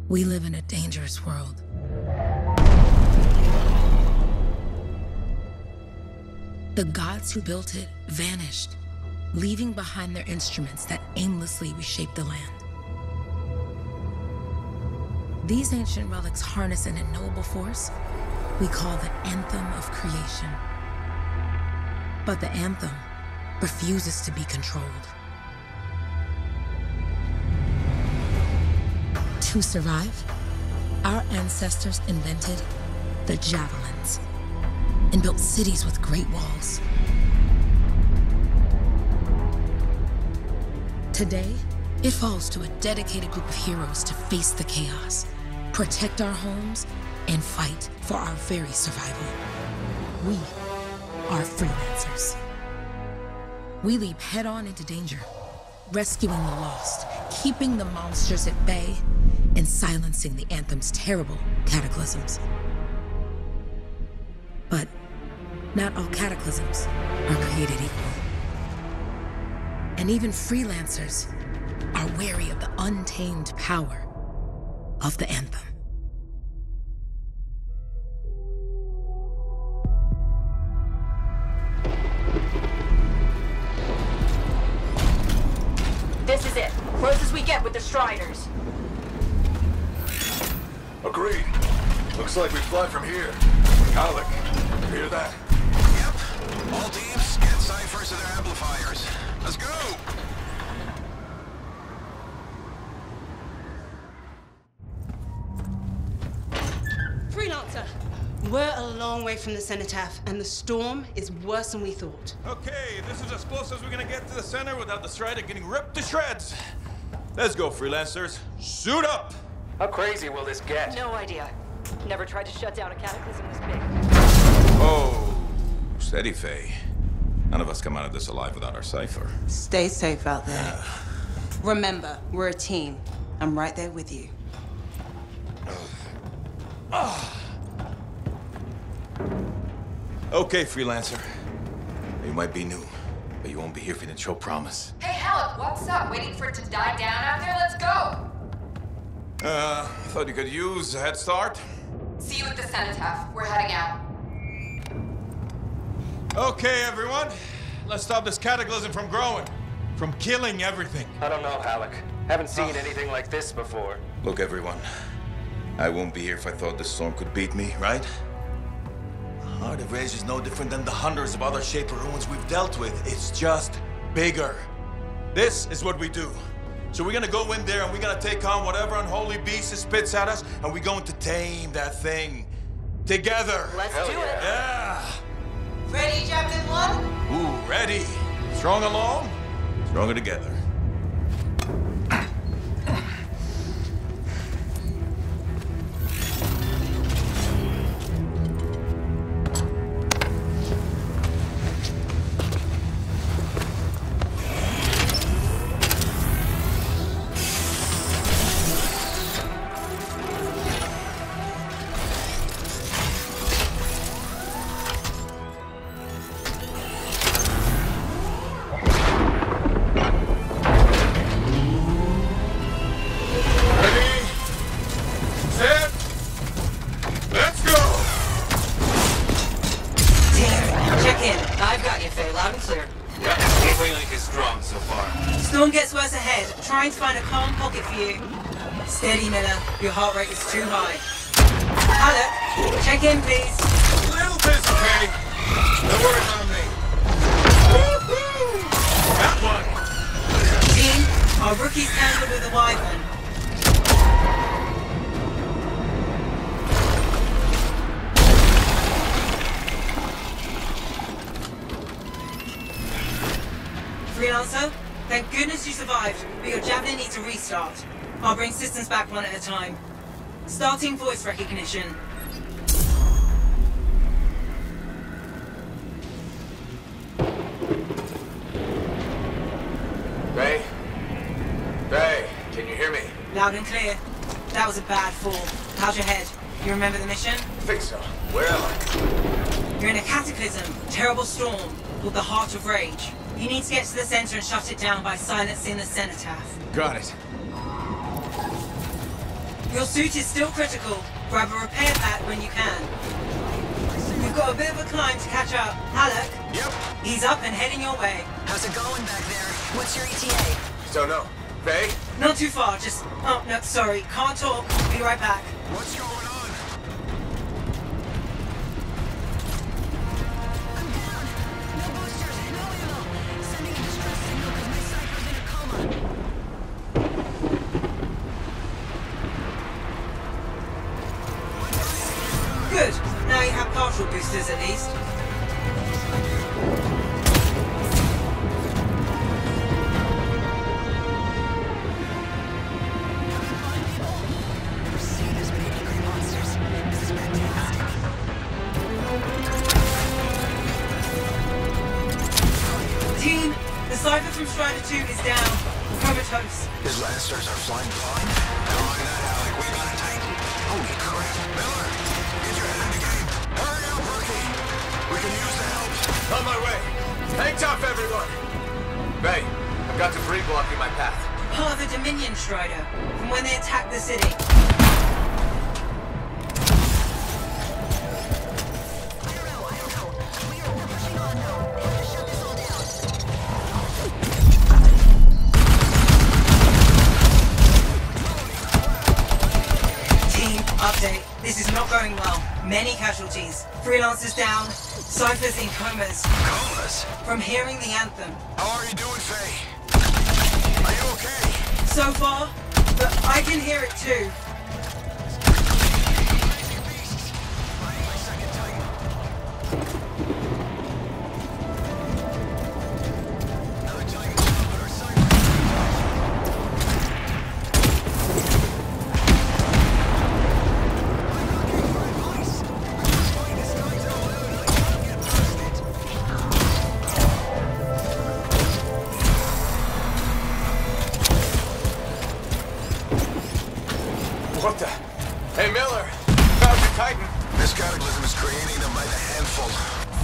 We live in a dangerous world. The gods who built it vanished, leaving behind their instruments that aimlessly reshaped the land. These ancient relics harness an unknowable force we call the Anthem of creation. But the Anthem refuses to be controlled. To survive, our ancestors invented the javelins and built cities with great walls. Today, it falls to a dedicated group of heroes to face the chaos, protect our homes, and fight for our very survival. We are freelancers. We leap head-on into danger, rescuing the lost, keeping the monsters at bay, and silencing the Anthem's terrible cataclysms. But not all cataclysms are created equal. And even freelancers are wary of the untamed power of the Anthem. This is it. Close as we get with the Striders. Agreed. Looks like we fly from here. Alec, you hear that? Yep. All teams, get ciphers to their amplifiers. Let's go! Freelancer! We're a long way from the cenotaph, and the storm is worse than we thought. Okay, this is as close as we're gonna get to the center without the Strider getting ripped to shreds. Let's go, freelancers. Suit up! How crazy will this get? No idea. Never tried to shut down a cataclysm this big. Oh, steady, Faye. None of us come out of this alive without our cipher. Stay safe out there. Remember, we're a team. I'm right there with you. Okay, freelancer. You might be new, but you won't be here if you didn't show promise. Hey, Halleck, what's up? Waiting for it to die down out there? Let's go! Thought you could use a head start. See you at the cenotaph. We're heading out. Okay, everyone. Let's stop this cataclysm from growing, from killing everything. I don't know, Halleck. Haven't seen anything like this before. Look, everyone. I won't be here if I thought this storm could beat me, right? Heart of Rage is no different than the hundreds of other Shaper ruins we've dealt with. It's just bigger. This is what we do. So we're gonna go in there and we're gonna take on whatever unholy beast it spits at us, and we're going to tame that thing. Together. Let's do it. Yeah. Ready, Javelin 1? Ooh, ready. Strong alone, stronger together. Trying to find a calm pocket for you. Steady, Miller. Your heart rate is too high. Alec, check in, please. A little busy, Katie. Don't worry about me. That one. Team, our rookie's tangled with the wyvern. Freelancer? Thank goodness you survived, but your Javelin needs a restart. I'll bring systems back one at a time. Starting voice recognition. Ray? Ray, can you hear me? Loud and clear. That was a bad fall. How's your head? You remember the mission? I think so. Where am I? You're in a cataclysm, terrible storm, called the Heart of Rage. You need to get to the center and shut it down by silencing the cenotaph. Got it. Your suit is still critical. Grab a repair pack when you can. You've got a bit of a climb to catch up. Halleck? Yep. He's up and heading your way. How's it going back there? What's your ETA? Don't know. Faye? Not too far, just... Oh, no, sorry. Can't talk. Be right back. What's going on? I'm down. No boosters, no ammo. Sending a distress signal because my cypher's in a coma. Good. Now you have partial boosters at least. Team, the Cypher from Strider 2 is down. Comatose. His Lancers are flying blind? Don't mind that, Alec. We got it tight. Holy crap. Miller, get your head in the game. Hurry up, rookie. We can use the help. On my way. Hang tough, everyone. Faye, I've got debris blocking my path. Part of the Dominion Strider, from when they attacked the city. Update. This is not going well. Many casualties. Freelancers down. Cyphers in comas. Comas? From hearing the anthem. How are you doing, Faye? Are you okay? So far, but I can hear it too. What the? Hey, Miller! Found the Titan! This cataclysm is creating them by the handful.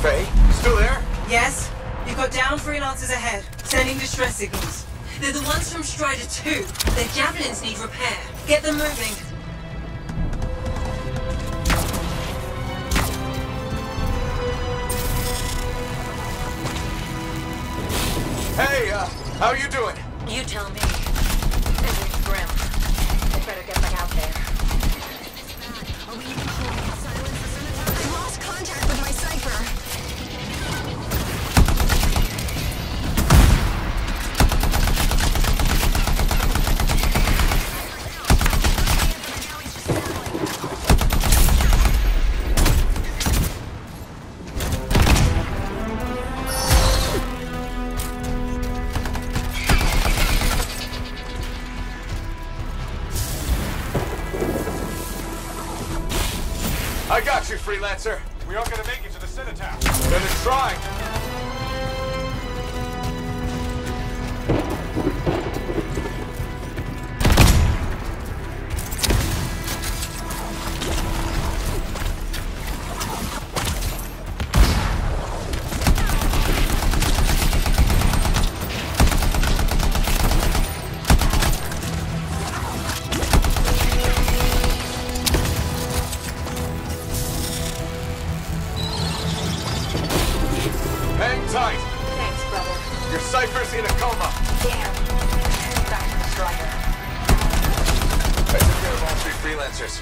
Faye, still there? Yes? You've got down freelancers ahead, sending distress signals. They're the ones from Strider 2. Their javelins need repair. Get them moving. Hey, how you doing? You tell me. Everything's grim. I better get back out there. Are we even holding silence for some time? I lost contact with my cypher. I got you, Freelancer. We aren't gonna make it to the cenotaph. Gonna try. Hang tight. Thanks, brother. Your Cypher's in a coma. Damn. Back to the Strider. I took care of all three Freelancers.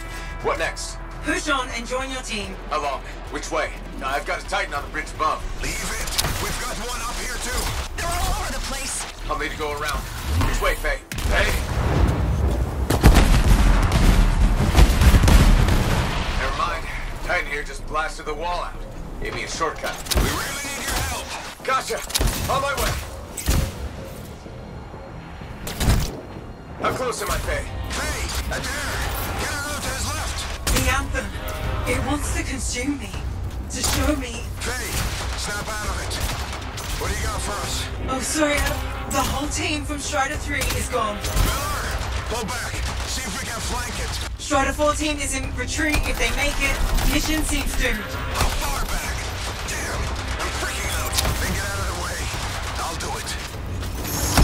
What next? Push on and join your team. Along. Which way? I've got a Titan on the bridge above. Leave it. We've got one up here, too. They're all over the place. I'll need to go around. Which way, Faye? Faye? Never mind. Titan here just blasted the wall out. Gave me a shortcut. We really need your help. Gotcha! On my way! How close am I, Faye? Faye, a dare. Get her out to his left. The anthem. It wants to consume me. To show me. Faye, snap out of it. What do you got for us? Oh, sorry. The whole team from Strider 3 is gone. Miller, pull back. See if we can flank it. Strider 14 is in retreat. If they make it, mission seems doomed. How far back? Damn, I'm freaking out. Then get out of the way. I'll do it.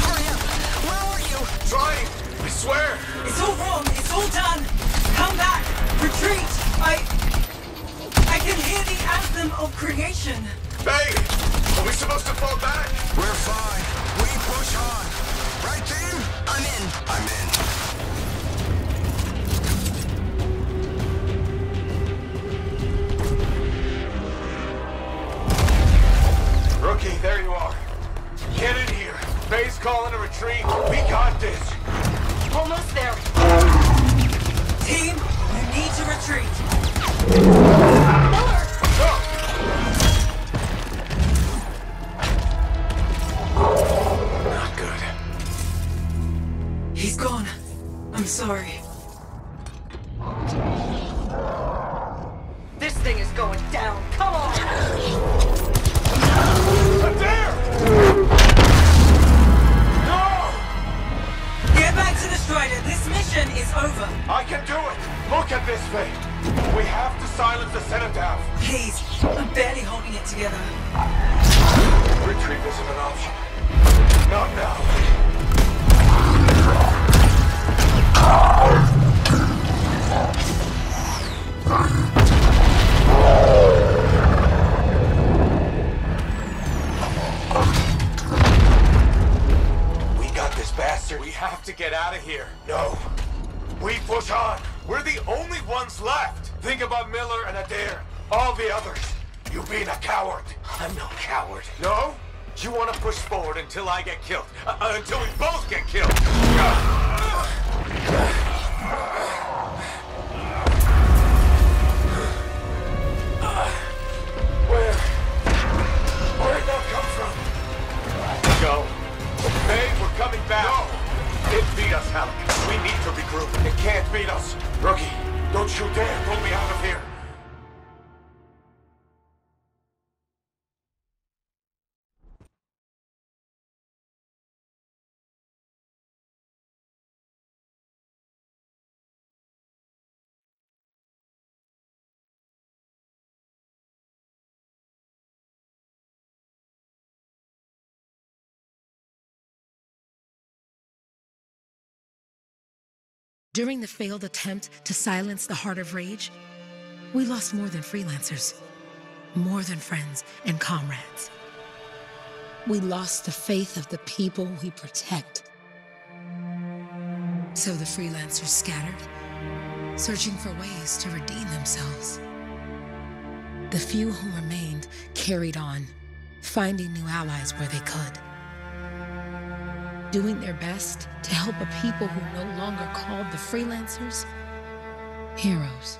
Hurry up. Where are you? Trying! I swear! It's all wrong. It's all done. Anthem of creation. Hey! Are we supposed to fall back? We're fine. We push on. Right, team? I'm in. I'm in. Rookie, there you are. Get in here. Faye's calling a retreat. We got this. Almost there. Team, you need to retreat. Miller! Not good. He's gone. I'm sorry. This thing is going down. Come on! There! No! Get back to the Strider. This mission is over. I can do it! Look at this thing! We have to silence the Cenotaph! Please, I'm barely holding it together. Retreat isn't an option. Not now. We got this bastard. We have to get out of here. No. We push on. We're the only ones left. Think about Miller and Adair. All the others. You being a coward. I'm no coward. No? You want to push forward until I get killed. Until we both get killed. Where'd that come from? Go. Hey, we're coming back. No! It beat us, Halleck. We need to regroup. It can't beat us. Rookie, don't you dare pull me out of here. During the failed attempt to silence the Heart of Rage, we lost more than freelancers, more than friends and comrades. We lost the faith of the people we protect. So the freelancers scattered, searching for ways to redeem themselves. The few who remained carried on, finding new allies where they could. Doing their best to help a people who no longer called the freelancers heroes.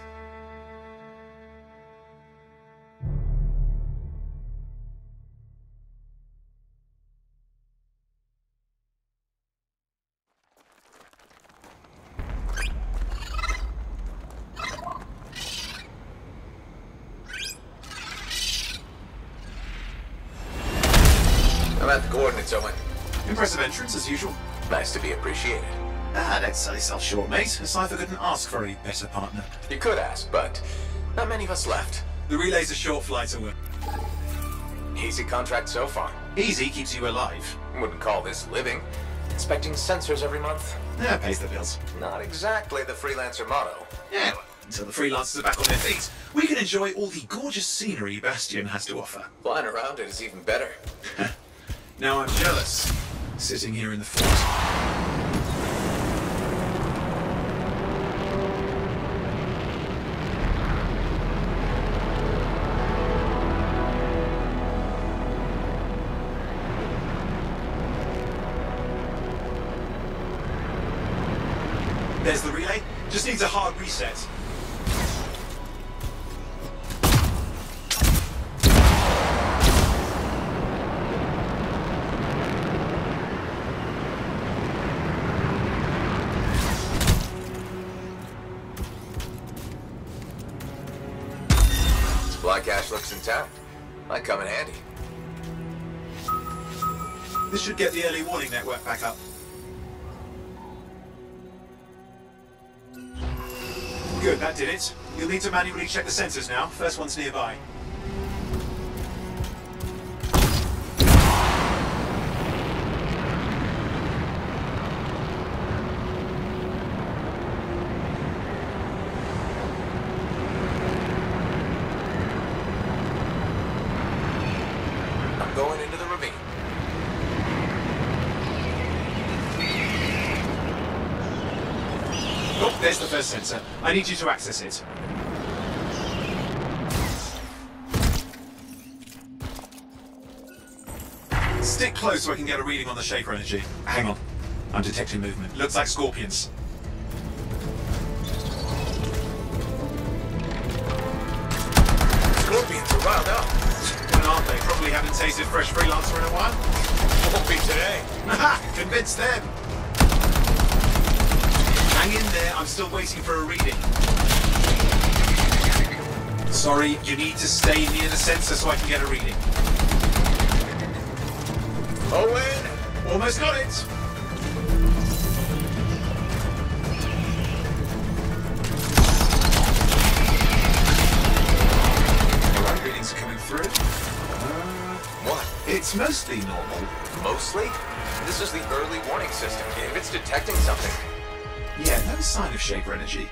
I'm at the coordinates, Owen. Impressive entrance, as usual. Nice to be appreciated. Don't sell yourself short, mate. A cipher couldn't ask for a better partner. You could ask, but not many of us left. The relay's a short flight away. Easy contract so far. Easy keeps you alive. Wouldn't call this living. Inspecting sensors every month. Yeah, pays the bills. Not exactly the freelancer motto. Yeah, well, until the freelancers are back on their feet, we can enjoy all the gorgeous scenery Bastion has to offer. Flying around it is even better. Now I'm jealous, sitting here in the fort. There's the relay. Just needs a hard reset. Supply cache looks intact. Might come in handy. This should get the early warning network back up. Good, that did it. You'll need to manually check the sensors now. First one's nearby. There's the first sensor. I need you to access it. Stick close so I can get a reading on the shaper energy. Hang on. I'm detecting movement. Looks like scorpions. Scorpions are riled up. When aren't they? Probably haven't tasted fresh freelancer in a while. Won't be today. Aha! Convince them! Hang in there, I'm still waiting for a reading. Sorry, you need to stay near the sensor so I can get a reading. Owen! Almost got it! Alright, readings are coming through. What? It's mostly normal. Mostly? This is the early warning system. If it's detecting something. Yeah, no sign of shaper energy.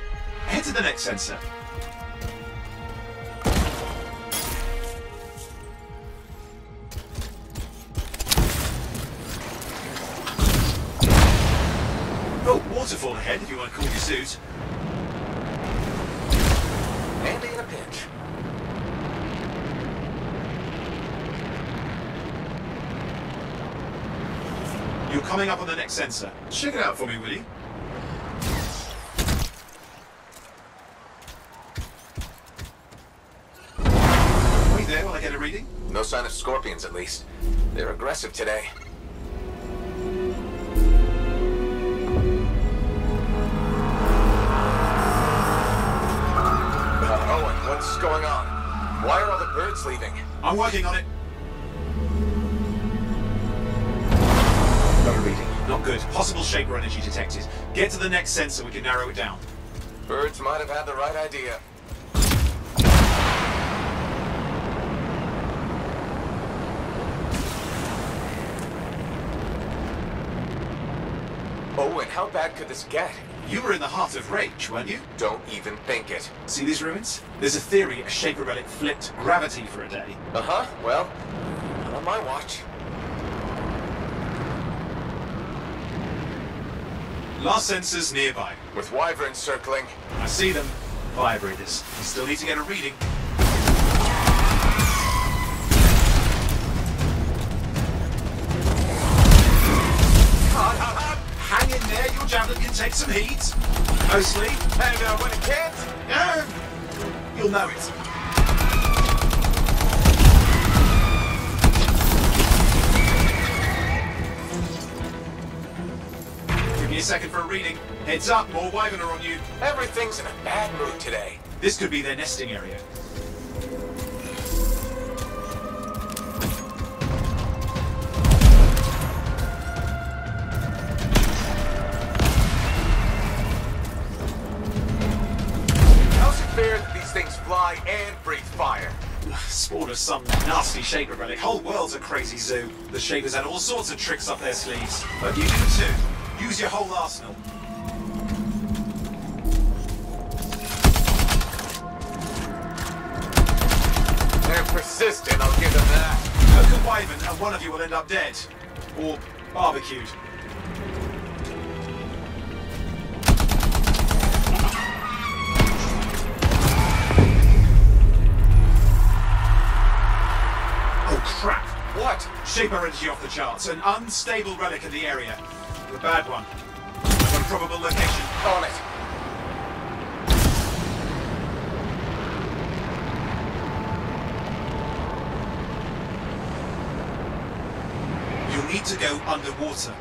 Head to the next sensor. Oh, waterfall ahead if you want to cool your suit. Handy in a pinch. You're coming up on the next sensor. Check it out for me, will you? Wait there while I get a reading. No sign of scorpions, at least. They're aggressive today. Owen, what's going on? Why are all the birds leaving? I'm working on it. Got a reading. Not good. Possible shaper energy detected. Get to the next sensor, we can narrow it down. Birds might have had the right idea. Owen, how bad could this get? You were in the heart of rage, weren't you? Don't even think it. See these ruins? There's a theory a shaper relic flipped gravity for a day. Uh-huh. Well, not on my watch. Last sensor's nearby. With wyverns circling. I see them. Vibrators. You still need to get a reading. Hang in there, your javelin can take some heat. Mostly. And when it can't? You'll know it. Give me a second for a reading. Heads up, more wyvern are on you. Everything's in a bad mood today. This could be their nesting area. How's it fair that these things fly and breathe fire? Spawned of some nasty shaper relic. Whole world's a crazy zoo. The shapers had all sorts of tricks up their sleeves. But you do too. Use your whole arsenal. They're persistent, I'll give them that. Cook a wyvern and one of you will end up dead. Or barbecued. Oh crap! What? Shaper energy off the charts. An unstable relic in the area. The bad one. I've got a probable location. On it. You'll need to go underwater.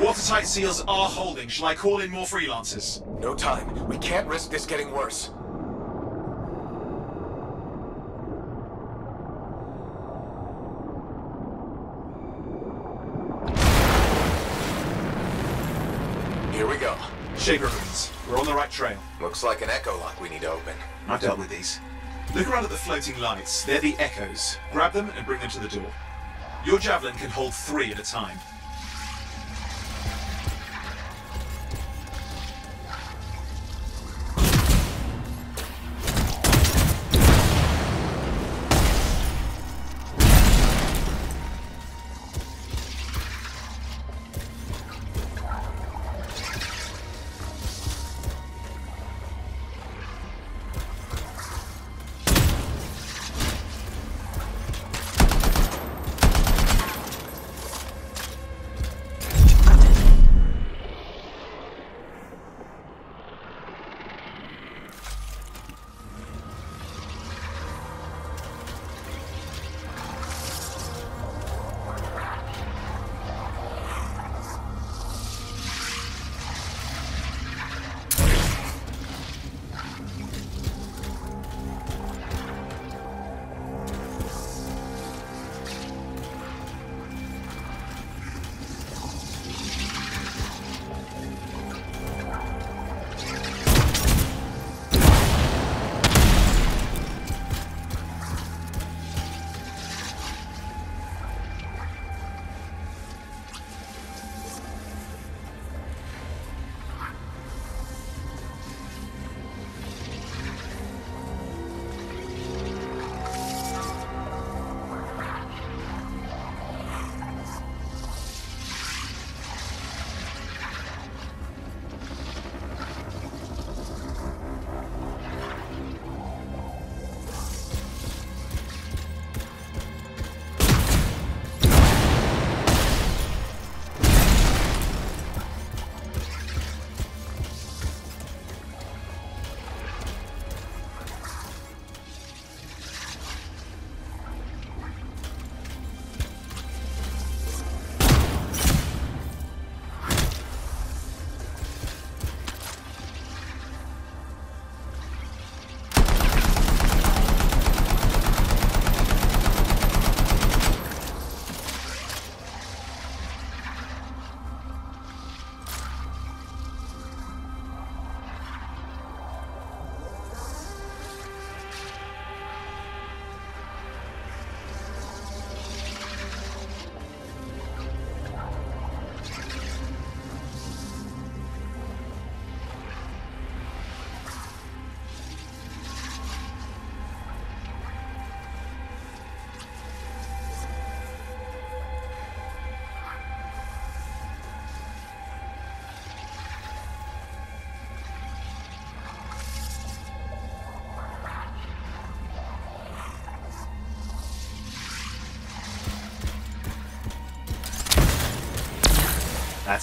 Watertight seals are holding. Shall I call in more freelancers? No time. We can't risk this getting worse. Here we go. Shaper ruins. We're on the right trail. Looks like an echo lock we need to open. I've dealt with these. Look around at the floating lights. They're the echoes. Grab them and bring them to the door. Your javelin can hold 3 at a time.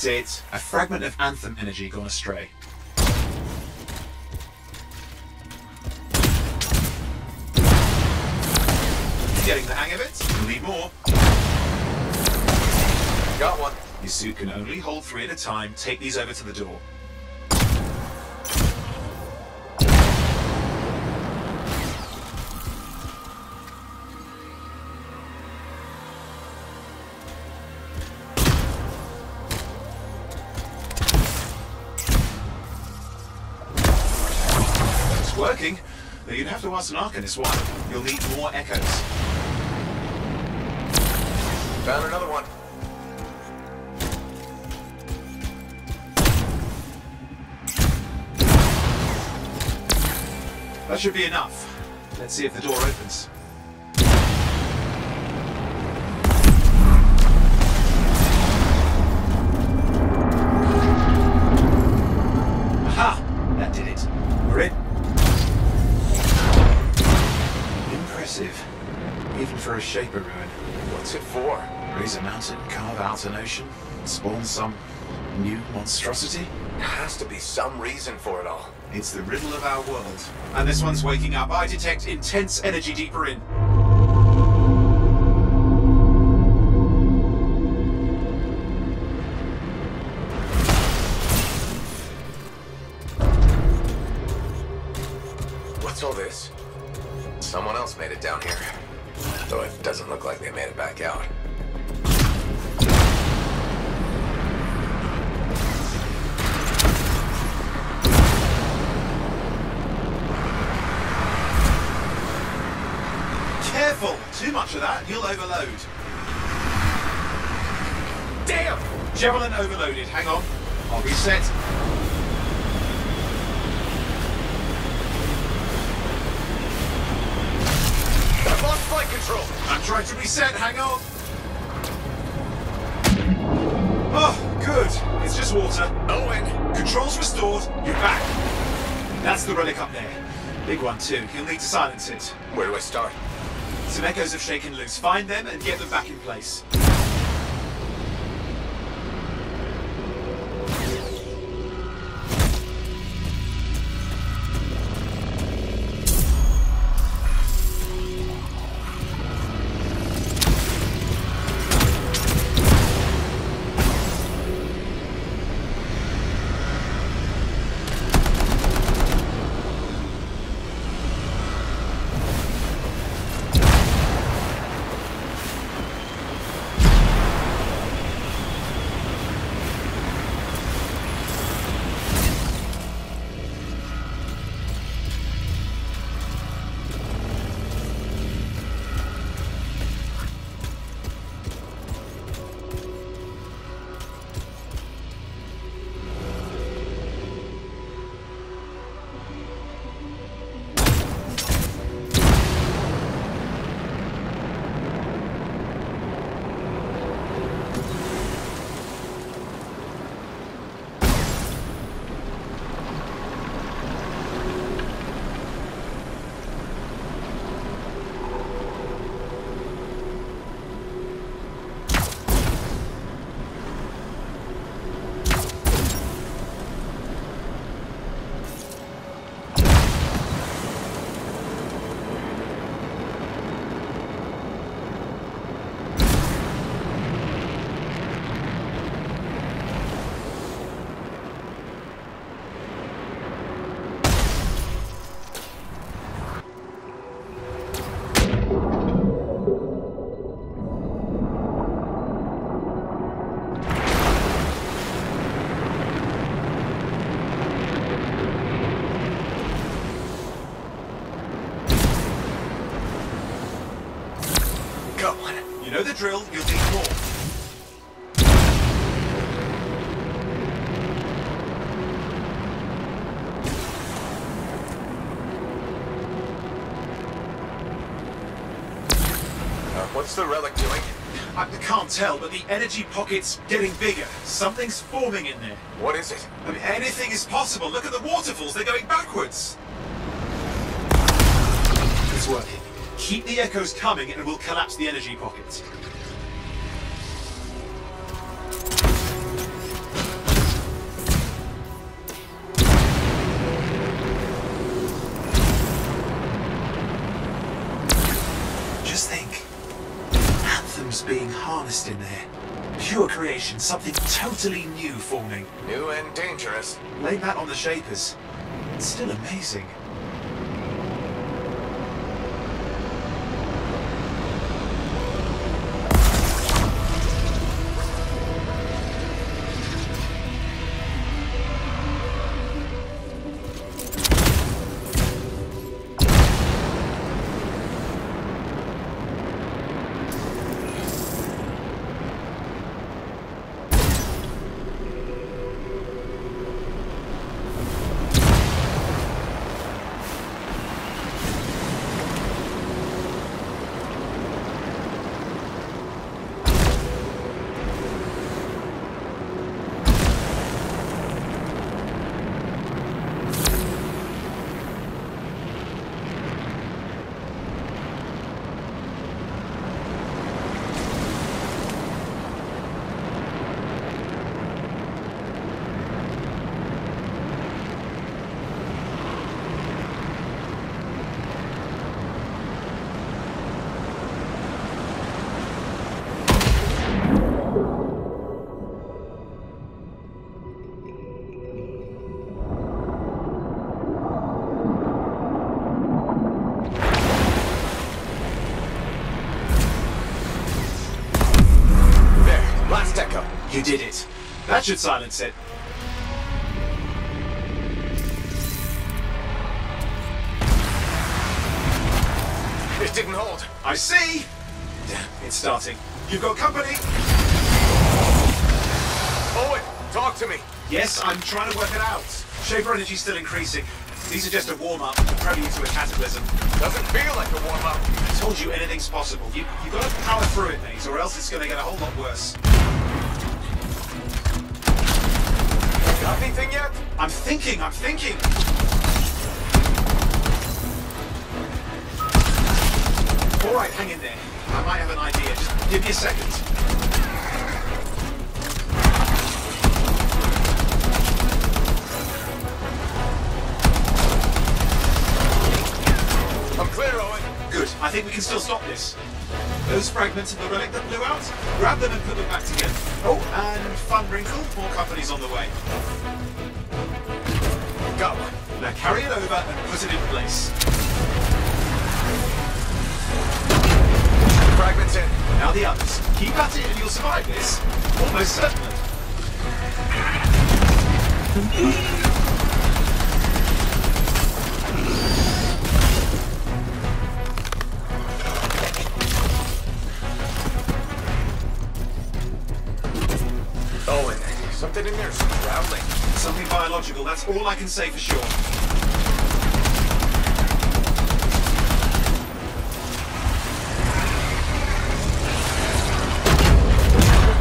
That's it. A fragment of Anthem energy gone astray. Getting the hang of it? You'll need more. Got one. Your suit can only hold 3 at a time. Take these over to the door. It's working, but you'd have to ask an Arcanist why. You'll need more echoes. Found another one. That should be enough. Let's see if the door opens. Aha! That did it. We're in. Impressive. Even for a Shaper ruin. What's it for? Raise a mountain, carve out an ocean, spawn some new monstrosity? There has to be some reason for it all. It's the riddle of our world. And this one's waking up. I detect intense energy deeper in. What's all this? Someone else made it down here. Though it doesn't look like they made it back out. Careful! Too much of that, you'll overload. Damn! Javelin overloaded. Hang on. I'll reset. I've lost flight control! I'm trying to reset. Hang on. Oh, good. It's just water. Owen! Controls restored. You're back. That's the relic up there. Big one too. You'll need to silence it. Where do I start? Some echoes have shaken loose. Find them and get them back in place. You know the drill, you'll need more. What's the relic doing? I can't tell, but the energy pocket's getting bigger. Something's forming in there. What is it? I mean, anything is possible. Look at the waterfalls, they're going backwards. It's working. Keep the echoes coming and we'll collapse the energy pocket. was being harnessed in there. Pure creation, something totally new forming. New and dangerous. Lay that on the Shapers. It's still amazing. You did it. That should silence it. It didn't hold. I see! Damn, it's starting. You've got company! Owen, talk to me. Yes, I'm trying to work it out. Shaper energy's still increasing. These are just a warm-up, a prelude to a cataclysm. Doesn't feel like a warm-up. I told you anything's possible. You've got to power through it, mate, or else it's going to get a whole lot worse. Got anything yet? I'm thinking. All right, hang in there. I might have an idea. Just give me a second. I'm clear, Owen. Good. I think we can still stop this. Those fragments of the relic that blew out, grab them and put them back together. Oh, and fun wrinkle, more company's on the way. Got one. Now carry it over and put it in place. Fragments in. Now the others. Keep at it and you'll survive this. Almost certainly. Owen, something in there's growling. Something biological, that's all I can say for sure.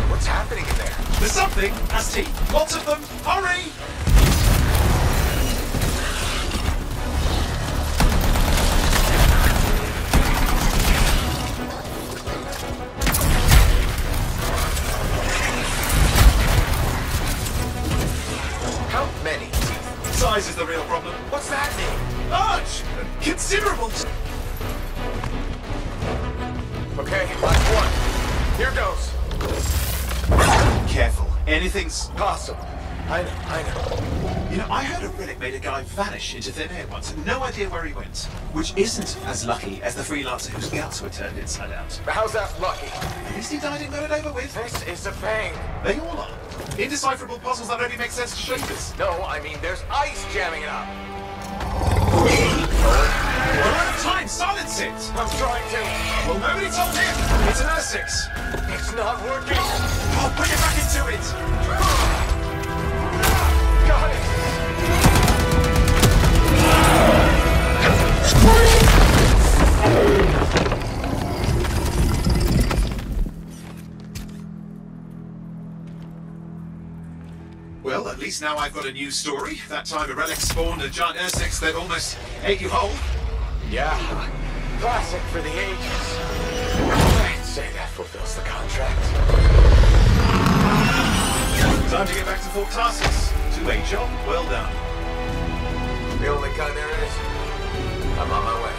What's happening in there? There's something, as T. Lots of them. Hurry! How many? Size is the real problem. What's that mean? Large! Considerable! Okay, last one. Here goes. Careful. Anything's Possible. I know. You know, I heard a relic made a guy vanish into thin air once, and no idea where he went. Which isn't as lucky as the freelancer whose guts were turned inside out. But how's that lucky? At least he died and got it over with. This is a pain. They all are. Indecipherable puzzles that only make sense to Shapers. No, I mean there's ice jamming it up. We're out of time, silence it! I'm trying to. Well, nobody told him! It's an R6! It's not working. Oh, put it back into it! Got it. Well, at least now I've got a new story. That time a relic spawned a giant R6 that almost ate you whole. Yeah. Classic for the ages. I'd say that fulfills the contract. Time to get back to Fort Tarsus. To a job well done. The only kind there is. I'm on my way.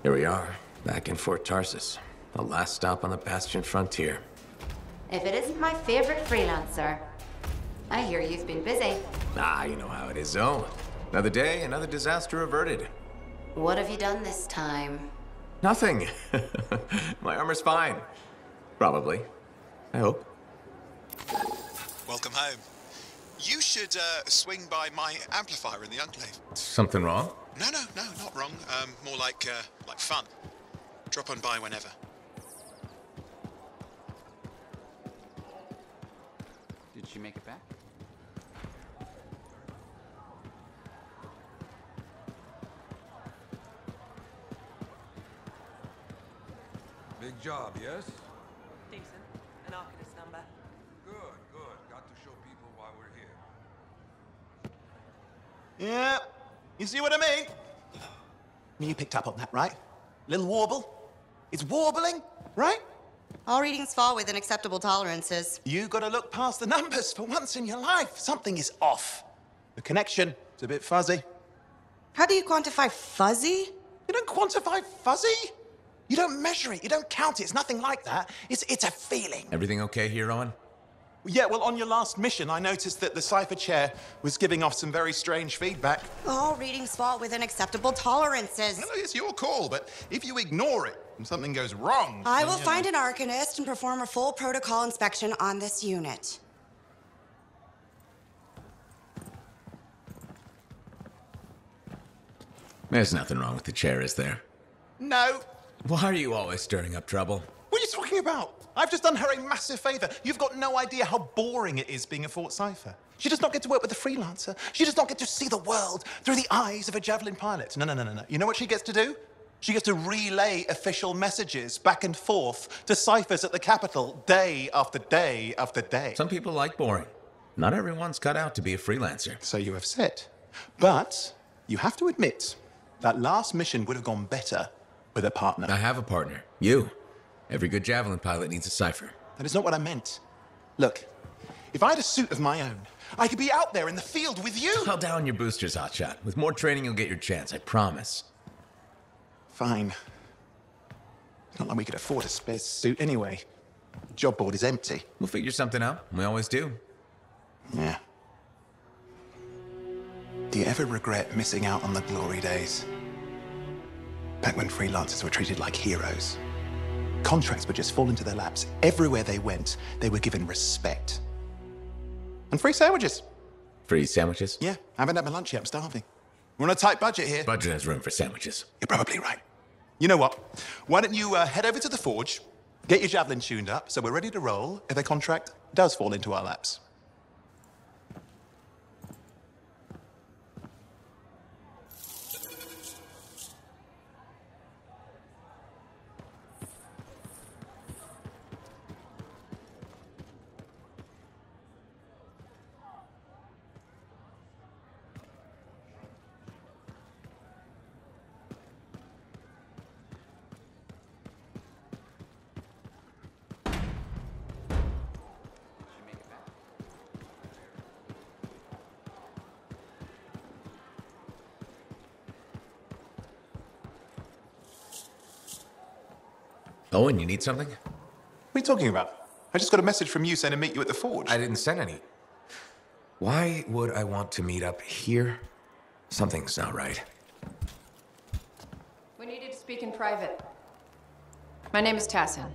Here we are, back in Fort Tarsus. The last stop on the Bastion frontier. If it isn't my favorite freelancer. I hear you've been busy. Ah, you know how it is, Zoe. Another day, another disaster averted. What have you done this time? Nothing. My armor's fine. Probably. I hope. Welcome home. You should swing by my amplifier in the Enclave. Something wrong? No, not wrong. More like fun. Drop on by whenever. Did she make it back? Big job, yes? Decent. An Arcanist number. Good. Got to show people why we're here. Yeah, you see what I mean? You picked up on that, right? Little warble? It's warbling, right? All readings fall within acceptable tolerances. You gotta look past the numbers for once in your life. Something is off. The connection is a bit fuzzy. How do you quantify fuzzy? You don't quantify fuzzy? You don't measure it, you don't count it, it's nothing like that. It's a feeling. Everything okay here, Owen? Yeah, well, on your last mission, I noticed that the cipher chair was giving off some very strange feedback. All readings fall within acceptable tolerances. Well, it's your call, but if you ignore it and something goes wrong... I will find an Arcanist and perform a full protocol inspection on this unit. There's nothing wrong with the chair, is there? No. Why are you always stirring up trouble? What are you talking about? I've just done her a massive favor. You've got no idea how boring it is being a Fort Cipher. She does not get to work with a freelancer. She does not get to see the world through the eyes of a javelin pilot. No. You know what she gets to do? She gets to relay official messages back and forth to ciphers at the Capitol day after day after day. Some people like boring. Not everyone's cut out to be a freelancer. So you have said. But you have to admit, that last mission would have gone better with a partner. I have a partner. You. Every good javelin pilot needs a cipher. That is not what I meant. Look, if I had a suit of my own, I could be out there in the field with you. I'll down your boosters, hotshot. With more training, you'll get your chance, I promise. Fine. It's not like we could afford a spare suit anyway. The job board is empty. We'll figure something out. We always do. Yeah. Do you ever regret missing out on the glory days? Back when freelancers were treated like heroes. Contracts would just fall into their laps. Everywhere they went, they were given respect. And free sandwiches. Free sandwiches? Yeah, I haven't had my lunch yet. I'm starving. We're on a tight budget here. Budget has room for sandwiches. You're probably right. You know what? Why don't you head over to the forge, get your javelin tuned up, so we're ready to roll if a contract does fall into our laps. Owen, you need something? What are you talking about? I just got a message from you saying to meet you at the forge. I didn't send any. Why would I want to meet up here? Something's not right. We needed to speak in private. My name is Tassin.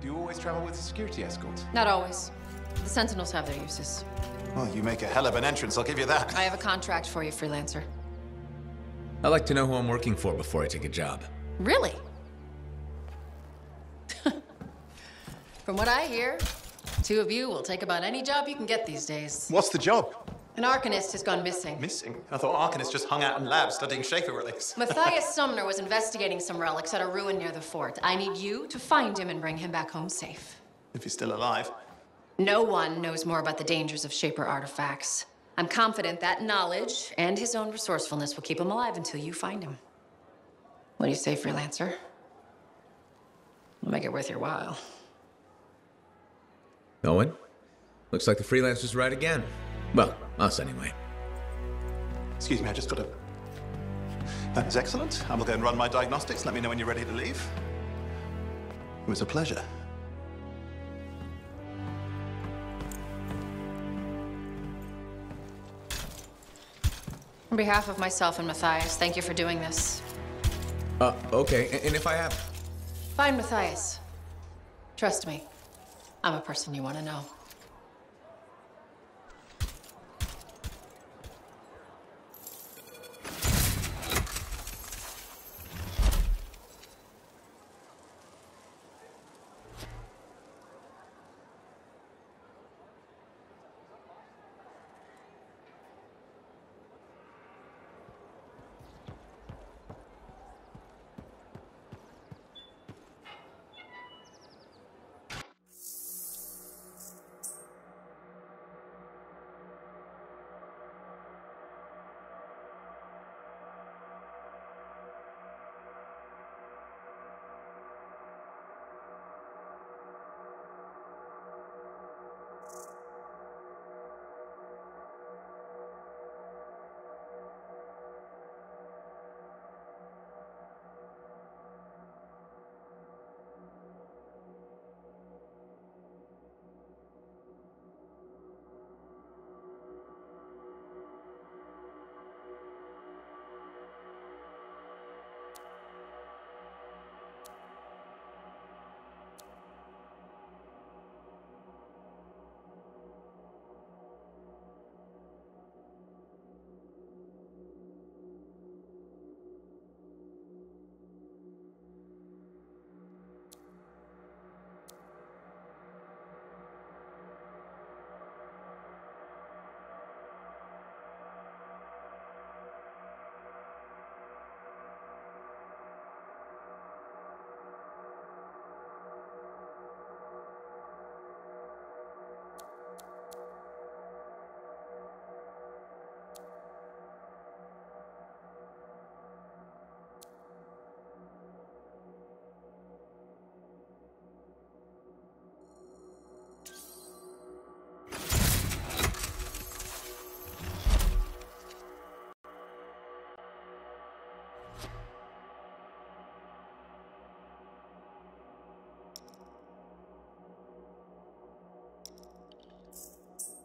Do you always travel with a security escort? Not always. The Sentinels have their uses. Well, you make a hell of an entrance, I'll give you that. I have a contract for you, freelancer. I like to know who I'm working for before I take a job. Really? From what I hear, two of you will take about any job you can get these days. What's the job? An Arcanist has gone missing. Missing? I thought Arcanists just hung out in labs studying Schaefer relics. Matthias Sumner was investigating some relics at a ruin near the fort. I need you to find him and bring him back home safe. If he's still alive. No one knows more about the dangers of Shaper artifacts. I'm confident that knowledge and his own resourcefulness will keep him alive until you find him. What do you say, freelancer? We'll make it worth your while. Owen? Looks like the freelancer's right again. Well, us anyway. Excuse me, I just got a That is excellent. I will go and run my diagnostics. Let me know when you're ready to leave. It was a pleasure. On behalf of myself and Matthias, thank you for doing this. Okay. And if I have... Fine, Matthias. Trust me, I'm a person you want to know.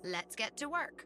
Let's get to work.